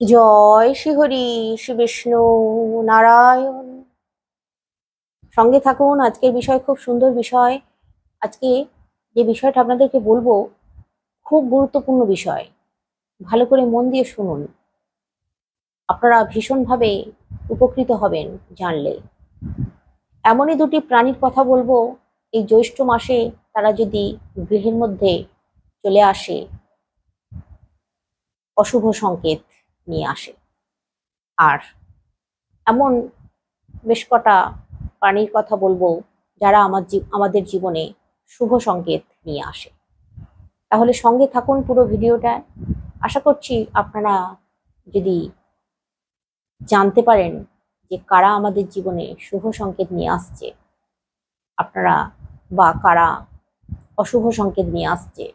জয় শ্রী হরি শ্রী বিষ্ণু নারায়ণ। সঙ্গে থাকুন। আজকের বিষয় খুব সুন্দর বিষয়। আজকে যে বিষয়টা আপনাদেরকে বলবো খুব গুরুত্বপূর্ণ বিষয়। ভালো করে মন দিয়ে শুনুন, আপনারা ভীষণভাবে উপকৃত হবেন জানলে। এমনই দুটি প্রাণীর কথা বলবো এই জ্যৈষ্ঠ মাসে, তারা যদি গৃহের মধ্যে চলে আসে অশুভ সংকেত নিয়ে আসে। আর এমন বেশ কটা প্রাণীর কথা বলবো যারা আমাদের জীবনে শুভ সংকেত নিয়ে আসে। তাহলে সঙ্গে থাকুন পুরো ভিডিওটা। আশা করছি আপনারা যদি জানতে পারেন যে কারা আমাদের জীবনে শুভ সংকেত নিয়ে আসছে, আপনারা বা কারা অশুভ সংকেত নিয়ে আসছে,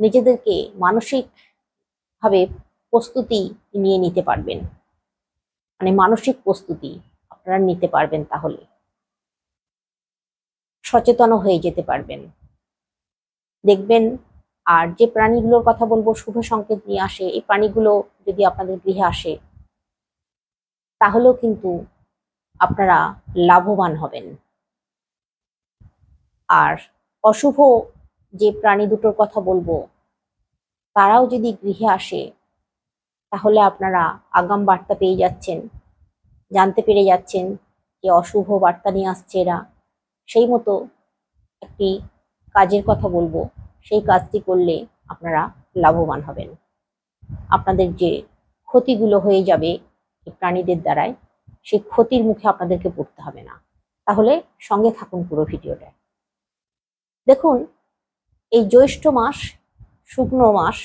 নিজেদেরকে মানসিকভাবে প্রস্তুতি নিয়ে নিতে পারবেন। মানে মানসিক প্রস্তুতি আপনারা নিতে পারবেন, তাহলে সচেতন হয়ে যেতে পারবেন দেখবেন। আর যে প্রাণীগুলোর কথা বলবো শুভ সংকেত নিয়ে আসে, এই প্রাণীগুলো যদি আপনাদের গৃহে আসে তাহলেও কিন্তু আপনারা লাভবান হবেন। আর অশুভ যে প্রাণী দুটোর কথা বলবো তারাও যদি গৃহে আসে তাহলে আপনারা আগাম বার্তা পেয়ে যাচ্ছেন, জানতে পেরে যাচ্ছেন যে অশুভ বার্তা নিয়ে আসছে এরা। সেই মতো একটি কাজের কথা বলবো, সেই কাজটি করলে আপনারা লাভবান হবেন। আপনাদের যে ক্ষতিগুলো হয়ে যাবে এই প্রাণীদের দ্বারাই, সেই ক্ষতির মুখে আপনাদেরকে পড়তে হবে না। তাহলে সঙ্গে থাকুন পুরো ভিডিওটা। দেখুন, এই জ্যৈষ্ঠ মাস শুকনো মাস,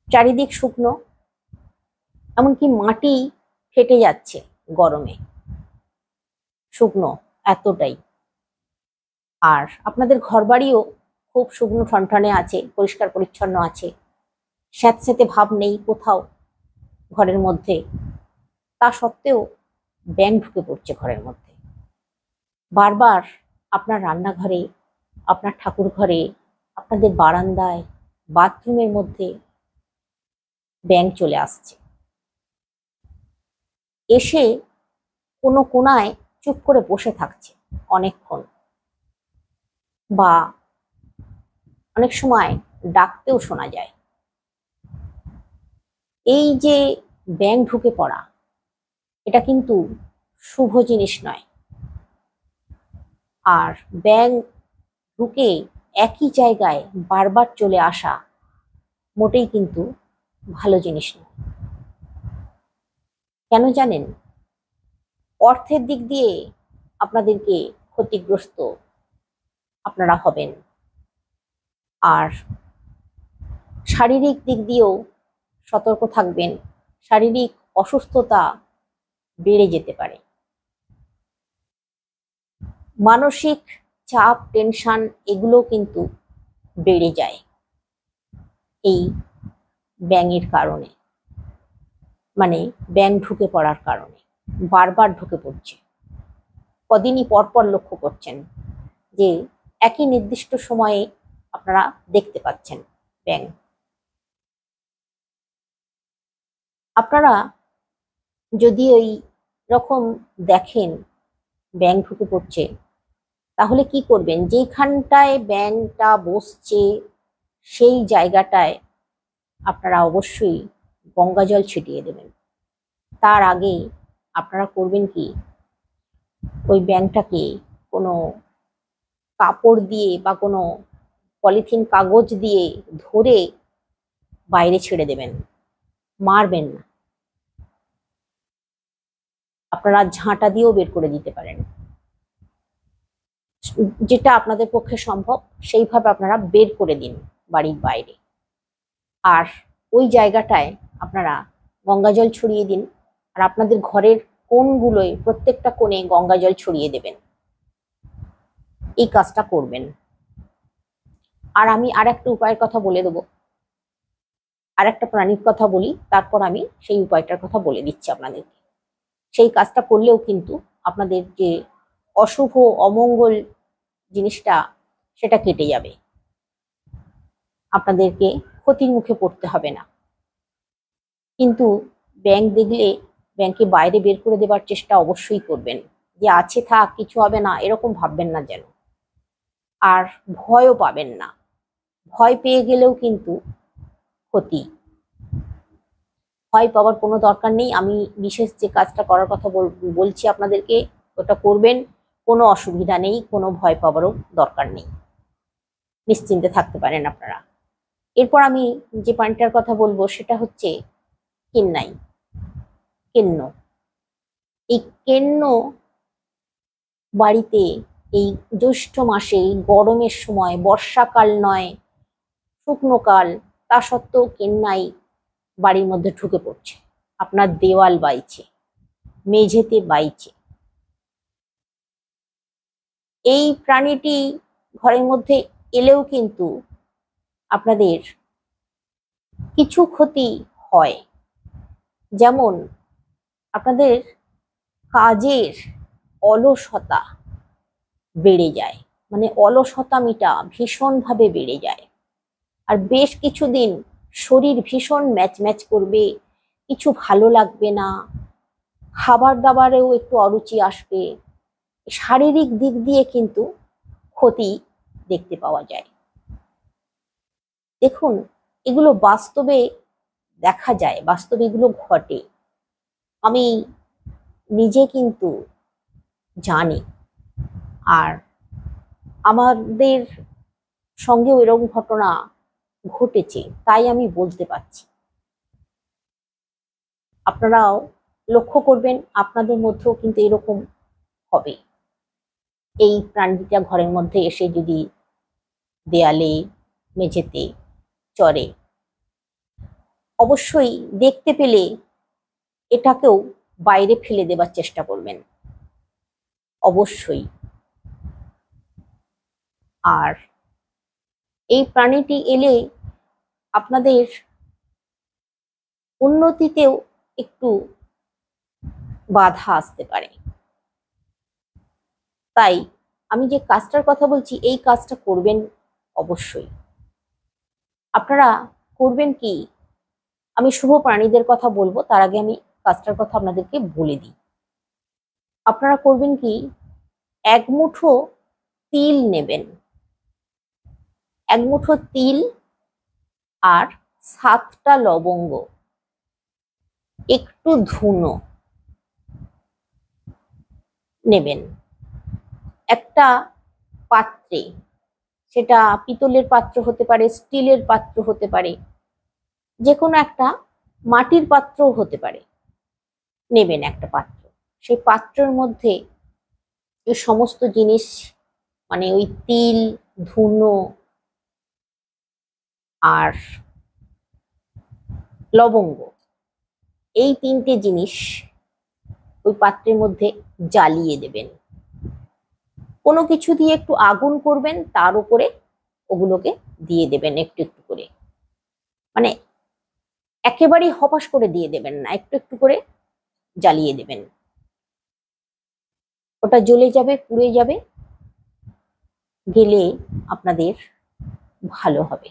চারিদিক শুকনো, এমনকি মাটি ফেটে যাচ্ছে গরমে, শুকনো এতটাই। আর আপনাদের ঘরবাড়িও খুব শুকনো ঠনঠনে আছে, পরিষ্কার পরিচ্ছন্ন আছে, স্যাঁতস্যাঁতে ভাব নেই কোথাও ঘরের মধ্যে। তা সত্ত্বেও ব্যাঙ ঢুকে পড়ছে ঘরের মধ্যে। বারবার আপনার রান্নাঘরে, আপনার ঠাকুর ঘরে, আপনাদের বারান্দায়, বাথরুমের মধ্যে ব্যাঙ চলে আসছে, এসে কোনো কোনায় চুপ করে বসে থাকছে অনেকক্ষণ, বা অনেক সময় ডাকতেও শোনা যায়। এই যে ব্যাঙ ঢুকে পড়া, এটা কিন্তু শুভ জিনিস নয়। আর ব্যাঙ ঢুকে একই জায়গায় বারবার চলে আসা মোটেই কিন্তু ভালো জিনিস নয়। কেন জানেন? অর্থের দিক দিয়ে আপনাদেরকে ক্ষতিগ্রস্ত আপনারা হবেন, আর শারীরিক দিক দিয়েও সতর্ক থাকবেন। শারীরিক অসুস্থতা বেড়ে যেতে পারে। মানসিক চাপ, টেনশন এগুলো কিন্তু বেড়ে যায় এই ব্যাঙের কারণে। মানে ব্যাঙ ঢুকে পড়ার কারণে বারবার ঢুকে পড়ছে। কদিনই পরপর লক্ষ্য করছেন যে একই নির্দিষ্ট সময়ে আপনারা দেখতে পাচ্ছেন ব্যাঙ। আপনারা যদি ওই রকম দেখেন ব্যাঙ ঢুকে পড়ছে, তাহলে কি করবেন? যেখানটায় ব্যাঙটা বসছে সেই জায়গাটায় আপনারা অবশ্যই গঙ্গা জল ছিটিয়ে দেবেন। তার আগে আপনারা করবেন কি, ওই ব্যাঙটাকে কোনো কাপড় দিয়ে বা কোনো পলিথিন কাগজ দিয়ে ধরে বাইরে ছেড়ে দেবেন, মারবেন না। আপনারা ঝাঁটা দিয়েও বের করে দিতে পারেন, যেটা আপনাদের পক্ষে সম্ভব সেইভাবে আপনারা বের করে দিন বাড়ির বাইরে। আর ওই জায়গাটায় আপনারা গঙ্গা জল ছড়িয়ে দিন। আর আপনাদের ঘরের কোণগুলোয় প্রত্যেকটা কোণে গঙ্গা জল ছড়িয়ে দেবেন। এই কাজটা করবেন। আর আমি আর একটা উপায়ের কথা বলে দেবো, আর একটা প্রাণীর কথা বলি, তারপর আমি সেই উপায়টার কথা বলে দিচ্ছি আপনাদেরকে। সেই কাজটা করলেও কিন্তু আপনাদের যে অশুভ অমঙ্গল জিনিসটা সেটা কেটে যাবে, আপনাদেরকে ক্ষতির মুখে পড়তে হবে না। কিন্তু ব্যাঙ দেখলে ব্যাঙকে বাইরে বের করে দেবার চেষ্টা অবশ্যই করবেন, যে আছে থাক কিছু হবে না এরকম ভাববেন না যেন। আর ভয়ও পাবেন না, ভয় পেয়ে গেলেও কিন্তু ক্ষতি। ভয় পাওয়ার কোনো দরকার নেই। আমি বিশেষ যে কাজটা করার কথা বলছি আপনাদেরকে, ওটা করবেন, কোনো অসুবিধা নেই, কোনো ভয় পাওয়ারও দরকার নেই, নিশ্চিন্তে থাকতে পারেন আপনারা। এরপর আমি যে পানিটার কথা বলবো সেটা হচ্ছে কেন্নাই, কেন্ন। এই কেন্ন বাড়িতে এই জ্যৈষ্ঠ মাসে গরমের সময়, বর্ষাকাল নয় শুকনো কাল, তা সত্ত্বেও কেন্নাই বাড়ির মধ্যে ঢুকে পড়ছে, আপনার দেওয়াল বাইছে, মেঝেতে বাইছে। এই প্রাণীটি ঘরের মধ্যে এলেও কিন্তু আপনাদের কিছু ক্ষতি হয়। যেমন আপনাদের কাজের অলসতা বেড়ে যায়, মানে অলসতামিটা ভীষণভাবে বেড়ে যায়। আর বেশ কিছুদিন শরীর ভীষণ ম্যাচ করবে, কিছু ভালো লাগবে না, খাবার দাবারেও একটু অরুচি আসবে। শারীরিক দিক দিয়ে কিন্তু ক্ষতি দেখতে পাওয়া যায়। দেখুন, এগুলো বাস্তবে দেখা যায়, বাস্তবে এগুলো ঘটে। আমি নিজে কিন্তু জানি, আর আমাদের সঙ্গেও এরকম ঘটনা ঘটেছে, তাই আমি বলতে পারছি। আপনারাও লক্ষ্য করবেন, আপনাদের মধ্যেও কিন্তু এরকম হবে। এই প্রাণীটা ঘরের মধ্যে এসে যদি দেয়ালে, মেঝেতে চড়ে, অবশ্যই দেখতে পেলে এটাকেও বাইরে ফেলে দেবার চেষ্টা করবেন, অবশ্যই। আর এই প্রাণীটি এলে আপনাদের উন্নতিতেও একটু বাধা আসতে পারে। তাই আমি যে কাজটার কথা বলছি, এই কাজটা করবেন অবশ্যই। আপনারা করবেন কি, আমি শুভ প্রাণীদের কথা বলবো, তার আগে আমি কাজটার কথা আপনাদেরকে বলে দিই। আপনারা করবেন কি, এক মুঠো তিল নেবেন, এক মুঠো তিল আর 7টা লবঙ্গ, একটু ধুনো নেবেন। একটা পাত্রে, সেটা পিতলের পাত্র হতে পারে, স্টিলের পাত্র হতে পারে, যে কোনো একটা মাটির পাত্রও হতে পারে, নেবেন একটা পাত্র। সেই পাত্রের মধ্যে এই সমস্ত জিনিস, মানে ওই তিল, ধুনো আর লবঙ্গ, এই 3টে জিনিস ওই পাত্রের মধ্যে জ্বালিয়ে দেবেন। কোনো কিছু দিয়ে একটু আগুন করবেন, তার উপরে ওগুলোকে দিয়ে দেবেন একটু একটু করে, মানে একেবারেই হপাস করে দিয়ে দেবেন না, একটু একটু করে জ্বালিয়ে দেবেন। ওটা জ্বলে যাবে, পুড়ে যাবে, গেলে আপনাদের ভালো হবে,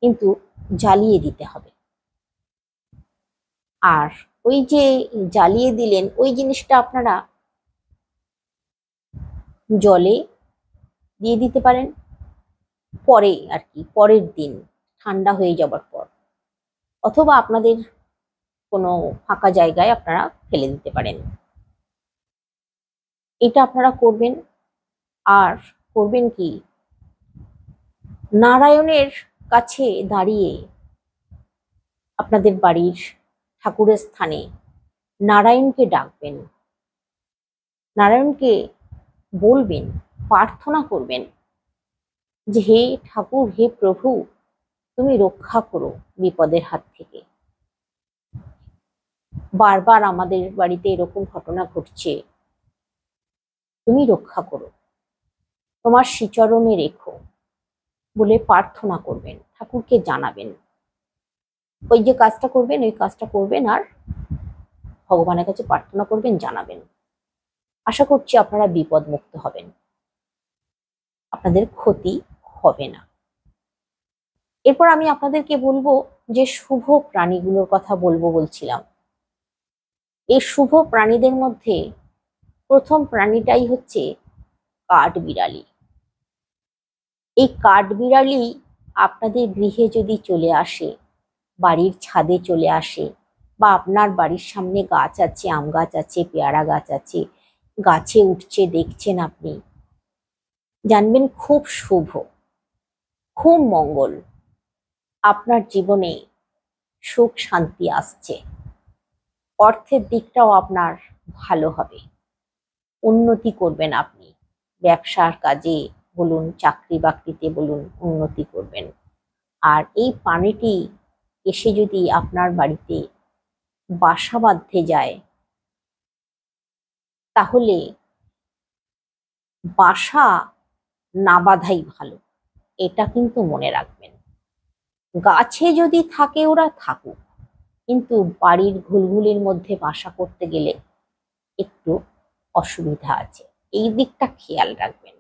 কিন্তু জ্বালিয়ে দিতে হবে। আর ওই যে জ্বালিয়ে দিলেন, ওই জিনিসটা আপনারা জলে দিয়ে দিতে পারেন, পরে আর কি, পরের দিন ঠান্ডা হয়ে যাবার পর, অথবা আপনাদের কোনো ফাঁকা জায়গায় আপনারা ফেলে দিতে পারেন। এটা আপনারা করবেন। আর করবেন কি, নারায়ণের কাছে দাঁড়িয়ে আপনাদের বাড়ির ঠাকুরের স্থানে নারায়ণকে ডাকবেন, নারায়ণকে বলবেন, প্রার্থনা করবেন যে হে ঠাকুর, হে প্রভু, তুমি রক্ষা করো বিপদের হাত থেকে। বারবার আমাদের বাড়িতে এরকম ঘটনা ঘটছে, তুমি রক্ষা করো, তোমার শ্রীচরণে রেখো বলে প্রার্থনা করবেন, ঠাকুরকে জানাবেন। ওই যে কাজটা করবেন, ওই কাজটা করবেন আর ভগবানের কাছে প্রার্থনা করবেন, জানাবেন। আশা করছি আপনারা বিপদ মুক্ত হবেন, আপনাদের ক্ষতি হবে না। এরপর আমি আপনাদেরকে বলবো যে শুভ প্রাণীগুলোর কথা বলছিলাম, এই শুভ প্রাণীদের মধ্যে প্রথম প্রাণীটাই হচ্ছে কাঠবিড়ালি। এই কাঠবিড়ালি আপনাদের গৃহে যদি চলে আসে, বাড়ির ছাদে চলে আসে, বা আপনার বাড়ির সামনে গাছ আছে, আম গাছ আছে, পেয়ারা গাছ আছে, গাছে উঠছে দেখছেন আপনি, জানবেন খুব শুভ, খুব মঙ্গল, আপনার জীবনে সুখ শান্তি আসছে, অর্থের দিকটাও আপনার ভালো হবে, উন্নতি করবেন আপনি, ব্যবসার কাজে বলুন, চাকরি বাকরিতে বলুন, উন্নতি করবেন। আর এই প্রাণীটি এসে যদি আপনার বাড়িতে বাসা বাঁধতে যায়, তাহলে বাসা না বাঁধাই ভালো, এটা কিন্তু মনে রাখবেন। গাছে যদি থাকে ওরা থাকুক, কিন্তু বাড়ির ঘুলঘুলির মধ্যে বাসা করতে গেলে একটু অসুবিধা আছে, এই দিকটা খেয়াল রাখবেন।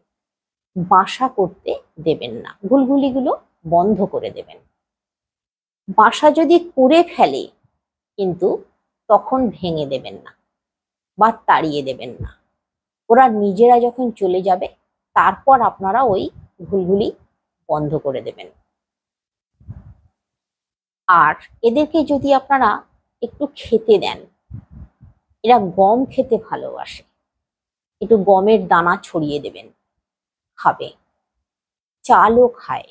বাসা করতে দেবেন না, ঘুলঘুলিগুলো বন্ধ করে দেবেন। বাসা যদি করে ফেলে, কিন্তু তখন ভেঙে দেবেন না বা তাড়িয়ে দেবেন না, ওরা নিজেরা যখন চলে যাবে তারপর আপনারা ওই ঘুলঘুলি বন্ধ করে দেবেন। আর এদেরকে যদি আপনারা একটু খেতে দেন, এরা গম খেতে ভালোবাসে, একটু গমের দানা ছড়িয়ে দেবেন, খাবে। চালও খায়,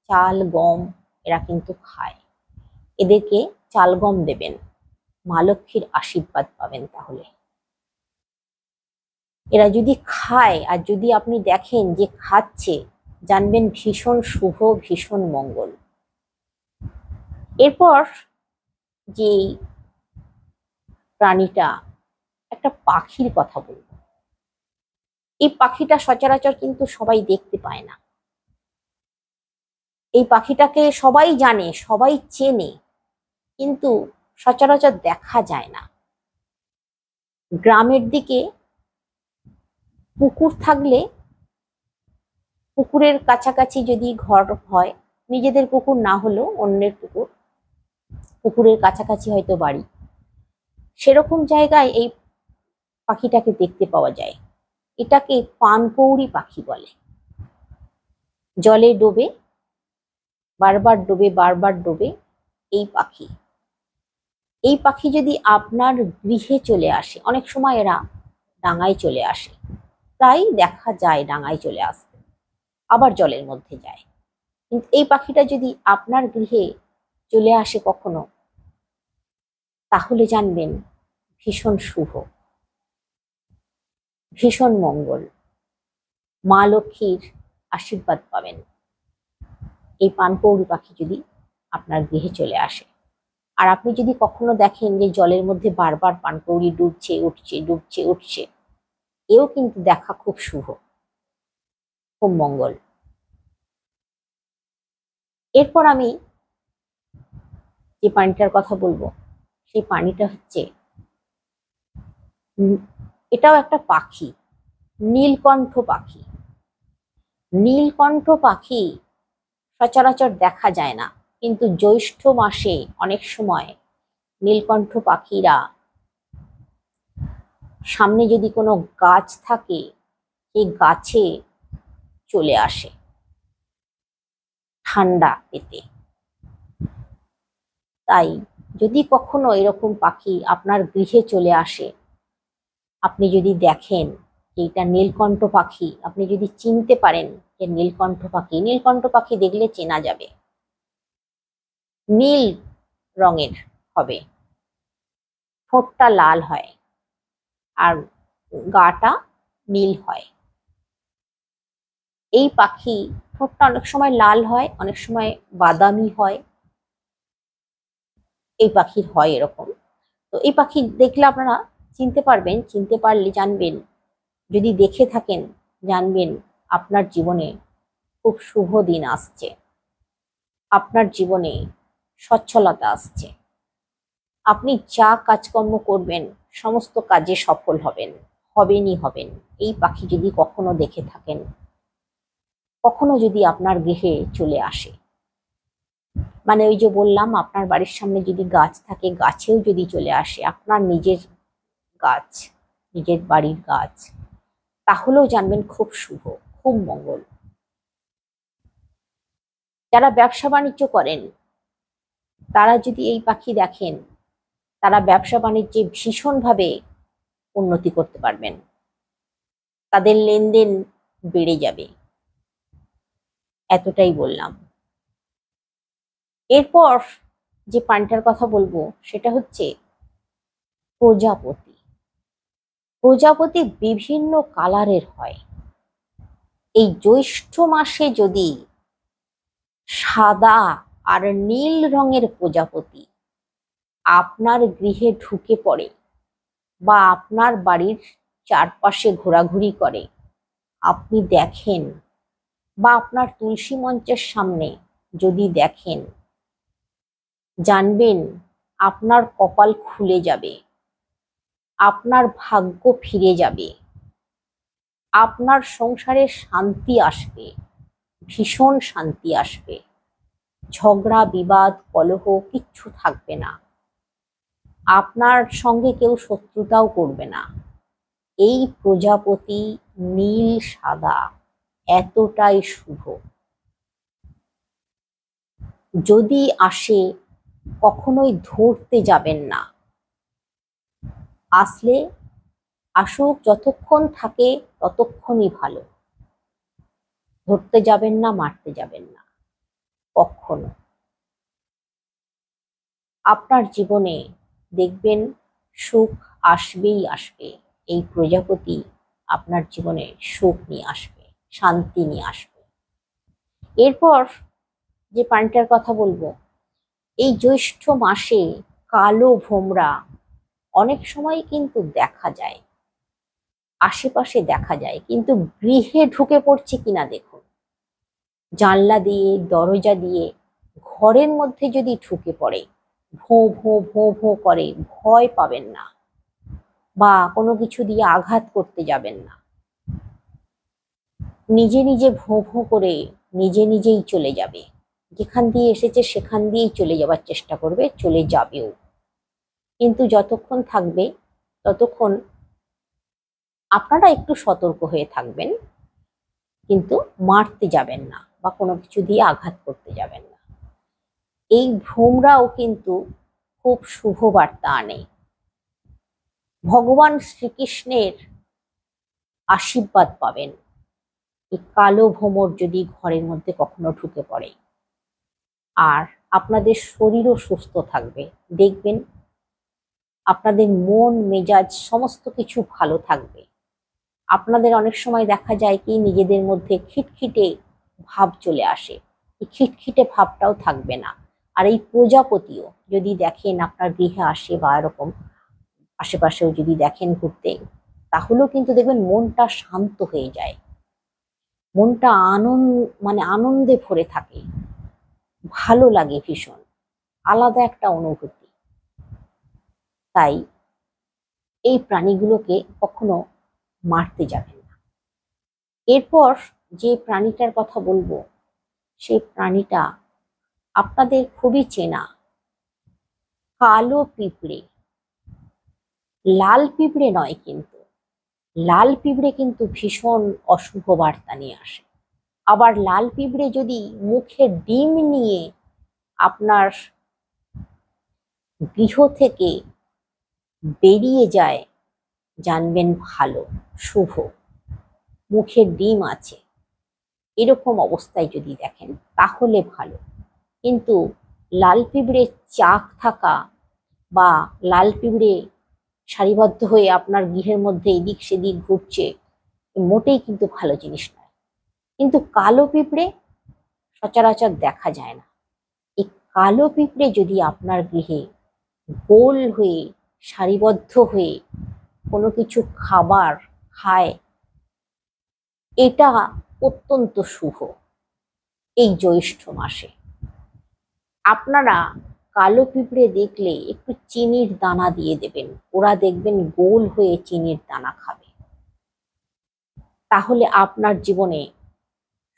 চাল গম এরা কিন্তু খায়, এদেরকে চাল গম দেবেন, মা লক্ষ্মীর আশীর্বাদ পাবেন। তাহলে এরা যদি খায় আর যদি আপনি দেখেন যে খাচ্ছে, জানবেন ভীষণ শুভ, ভীষণ মঙ্গল। এরপর যে প্রাণীটা, একটা পাখির কথা বলব। এই পাখিটা সচরাচর কিন্তু সবাই দেখতে পায় না, এই পাখিটাকে সবাই জানে, সবাই চেনে, কিন্তু সচরাচর দেখা যায় না। গ্রামের দিকে পুকুর থাকলে, পুকুরের কাছাকাছি যদি ঘর হয়, নিজেদের পুকুর না হলেও অন্যের পুকুর, পুকুরের কাছাকাছি হয়তো বাড়ি, সেরকম জায়গায় এই পাখিটাকে দেখতে পাওয়া যায়। এটাকে পানকৌড়ি পাখি বলে। জলে ডোবে, বারবার ডোবে, বারবার ডোবে এই পাখি। এই পাখি যদি আপনার গৃহে চলে আসে, অনেক সময় এরা ডাঙায় চলে আসে, প্রায় দেখা যায় ডাঙায় চলে আসতে, আবার জলের মধ্যে যায়। কিন্তু এই পাখিটা যদি আপনার গৃহে চলে আসে কখনো, তাহলে জানবেন ভীষণ শুভ, ভীষণ মঙ্গল, মা লক্ষ্মীর আশীর্বাদ পাবেন এই পানকৌড়ি পাখি যদি আপনার গৃহে চলে আসে। আর আপনি যদি কখনো দেখেন যে জলের মধ্যে বারবার পানকৌড়ি ডুবছে উঠছে, ডুবছে উঠছে, এও কিন্তু দেখা খুব শুভ, খুব মঙ্গল। এরপর আমি যে প্রাণীটার কথা বলবো, সেই প্রাণীটা হচ্ছে, এটাও একটা পাখি, নীলকণ্ঠ পাখি। নীলকণ্ঠ পাখি সচরাচর দেখা যায় না, কিন্তু জ্যৈষ্ঠ মাসে অনেক সময় নীলকণ্ঠ পাখিরা, সামনে যদি কোনো গাছ থাকে, এই গাছে চলে আসে ঠান্ডা পেতে। তাই যদি কখনো এরকম পাখি আপনার গৃহে চলে আসে, আপনি যদি দেখেন যে এটা নীলকণ্ঠ পাখি, আপনি যদি চিনতে পারেন যে নীলকণ্ঠ পাখি, নীলকণ্ঠ পাখি দেখলে চেনা যাবে, নীল রঙের হবে, ঠোঁটটা লাল হয় আর গাটা নীল হয়। এই পাখি ঠোঁটটা অনেক সময় লাল হয়, অনেক সময় বাদামি হয়, এই পাখির হয় এরকম। তো এই পাখি দেখলে আপনারা চিনতে পারবেন, চিনতে পারলে জানবেন, যদি দেখে থাকেন জানবেন আপনার জীবনে খুব শুভ দিন আসছে, আপনার জীবনে সচ্ছলতা আসছে, আপনি যা কাজকর্ম করবেন সমস্ত কাজে সফল হবেন, হবেনই হবেন। এই পাখি যদি কখনো দেখে থাকেন, কখনো যদি আপনার গৃহে চলে আসে, মানে ওই যে বললাম, আপনার বাড়ির সামনে যদি গাছ থাকে, গাছেও যদি চলে আসে, আপনার নিজের গাছ, নিজের বাড়ির গাছ, তাহলেও জানবেন খুব শুভ, খুব মঙ্গল। যারা ব্যবসা বাণিজ্য করেন, তারা যদি এই পাখি দেখেন, তারা ব্যবসা বাণিজ্যে ভীষণভাবে উন্নতি করতে পারবেন, তাদের লেনদেন বেড়ে যাবে, এতটাই বললাম। এরপর যে প্রাণীটার কথা বলবো সেটা হচ্ছে প্রজাপতি। প্রজাপতি বিভিন্ন কালারের হয়। এই জ্যৈষ্ঠ মাসে যদি সাদা আর নীল রঙের প্রজাপতি আপনার গৃহে ঢুকে পড়ে বা আপনার বাড়ির চারপাশে ঘোরাঘুরি করে, আপনি দেখেন, বা আপনার তুলসী মঞ্চের সামনে যদি দেখেন, জানবেন আপনার কপাল খুলে যাবে, আপনার ভাগ্য ফিরে যাবে, আপনার সংসারে শান্তি আসবে, ভীষণ শান্তি আসবে, ঝগড়া বিবাদ কলহ কিচ্ছু থাকবে না, আপনার সঙ্গে কেউ শত্রুতাও করবে না। এই প্রজাপতি নীল সাদা এতটাই শুভ। যদি আসে কখনোই ধরতে যাবেন না, আসলে আসুক, যতক্ষণ থাকে ততক্ষণই ভালো, ধরতে যাবেন না, মারতে যাবেন না কখনো। আপনার জীবনে দেখবেন সুখ আসবেই আসবে। এই প্রজাপতি আপনার জীবনে সুখ নিয়ে আসবে, শান্তি নিয়ে আসবে। এরপর যে প্রাণীটার কথা বলবো, এই জ্যৈষ্ঠ মাসে কালো ভোমরা অনেক সময় কিন্তু দেখা যায়, আশেপাশে দেখা যায়, কিন্তু গৃহে ঢুকে পড়ছে কিনা দেখুন। জানলা দিয়ে, দরজা দিয়ে, ঘরের মধ্যে যদি ঢুকে পড়ে, ভোঁ ভোঁ ভোঁ ভোঁ করে, ভয় পাবেন না, বা কোনো কিছু দিয়ে আঘাত করতে যাবেন না। নিজে নিজে ভোঁ ভোঁ করে নিজে নিজেই চলে যাবে, যেখান দিয়ে এসেছে সেখান দিয়েই চলে যাওয়ার চেষ্টা করবে, চলে যাবেও। কিন্তু যতক্ষণ থাকবে ততক্ষণ আপনারা একটু সতর্ক হয়ে থাকবেন, কিন্তু মারতে যাবেন না বা কোনো কিছু দিয়ে আঘাত করতে যাবেন না। এই ভ্রমরাও কিন্তু খুব শুভ বার্তা আনে। ভগবান শ্রীকৃষ্ণের আশীর্বাদ পাবেন এই কালো ভ্রমর যদি ঘরের মধ্যে কখনো ঢুকে পড়ে। আর আপনাদের শরীরও সুস্থ থাকবে, দেখবেন আপনাদের মন মেজাজ সমস্ত কিছু ভালো থাকবে। আপনাদের অনেক সময় দেখা যায় কি, নিজেদের মধ্যে খিটখিটে ভাব চলে আসে, এই খিটখিটে ভাবটাও থাকবে না। আর এই প্রজাপতিও যদি দেখেন আপনার গৃহে আসে, বা এরকম আশেপাশেও যদি দেখেন ঘুরতে, তাহলেও কিন্তু দেখবেন মনটা শান্ত হয়ে যায়, মনটা আনন্দে ভরে থাকে, ভালো লাগে ভীষণ, আলাদা একটা অনুভূতি। তাই এই প্রাণীগুলোকে কখনো মারতে যাবেন না। এরপর যে প্রাণীটার কথা বলবো, সেই প্রাণীটা আপনাদের খুবই চেনা, কালো পিঁপড়ে। লাল পিঁপড়ে নয় কিন্তু, লাল পিঁপড়ে কিন্তু ভীষণ অশুভ বার্তা নিয়ে আসে। আবার লাল পিঁপড়ে যদি মুখে ডিম নিয়ে আপনার গৃহ থেকে বেরিয়ে যায়, জানবেন ভালো, শুভ, মুখে ডিম আছে, এরকম অবস্থায় যদি দেখেন তাহলে ভালো। কিন্তু লাল পিঁপড়ে চাক থাকা বা লাল পিঁপড়ে সারিবদ্ধ হয়ে আপনার গৃহের মধ্যে এদিক সেদিক ঘুরছে, মোটেই কিন্তু ভালো জিনিস নয়। কিন্তু কালো পিঁপড়ে সচরাচর দেখা যায় না। এই কালো পিঁপড়ে যদি আপনার গৃহে গোল হয়ে সারিবদ্ধ হয়ে কোনো কিছু খাবার খায়, এটা অত্যন্ত শুভ। এই জ্যৈষ্ঠ মাসে আপনারা কালো পিঁপড়ে দেখলে একটু চিনির দানা দিয়ে দেবেন, ওরা দেখবেন গোল হয়ে চিনির দানা খাবে, তাহলে আপনার জীবনে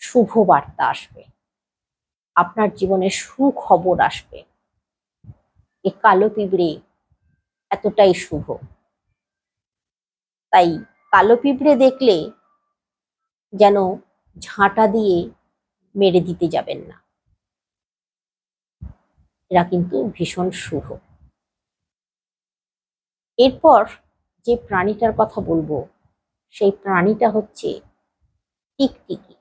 শুভ বার্তা আসবে। আপনার জীবনে সুখবর আসবে। এই কালো পিঁপড়ে এতটাই শুভ, তাই কালো পিঁপড়ে দেখলে যেন ঝাঁটা দিয়ে মেরে দিতে যাবেন না, এরা কিন্তু ভীষণ শুভ। এরপর যে প্রাণীটার কথা বলবো সেই প্রাণীটা হচ্ছে টিকটিকি।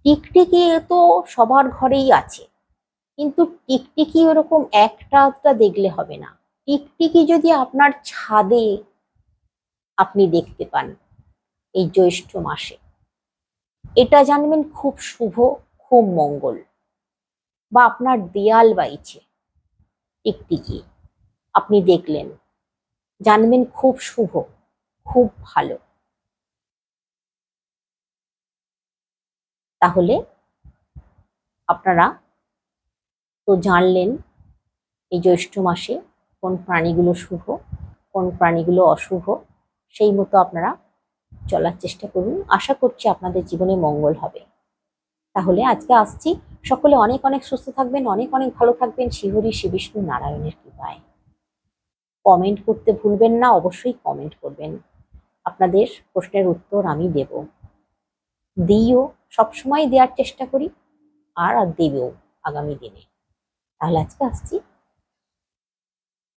টিকটিকি তো সবার ঘরেই আছে, কিন্তু টিকটিকি ওরকম একটা আধটা দেখলে হবে না। টিকটিকি যদি আপনার ছাদে আপনি দেখতে পান এই জ্যৈষ্ঠ মাসে, এটা জানবেন খুব শুভ, খুব মঙ্গল। বা আপনার দেয়াল বাইছে টিকটিকি আপনি দেখলেন, জানবেন খুব শুভ, খুব ভালো। তাহলে আপনারা তো জানলেন এই জ্যৈষ্ঠ মাসে কোন প্রাণীগুলো শুভ, কোন প্রাণীগুলো অশুভ। সেই মতো আপনারা চলার চেষ্টা করুন, আশা করছি আপনাদের জীবনে মঙ্গল হবে। তাহলে আজকে আসছি, সকলে অনেক অনেক সুস্থ থাকবেন, অনেক অনেক ভালো থাকবেন শ্রীহরি শ্রী বিষ্ণু নারায়ণের কৃপায়। কমেন্ট করতে ভুলবেন না, অবশ্যই কমেন্ট করবেন, আপনাদের প্রশ্নের উত্তর আমি দেব, দিইও, সবসময় দেওয়ার চেষ্টা করি, আর দেবেও আগামী দিনে। তাহলে আজকে আসছি।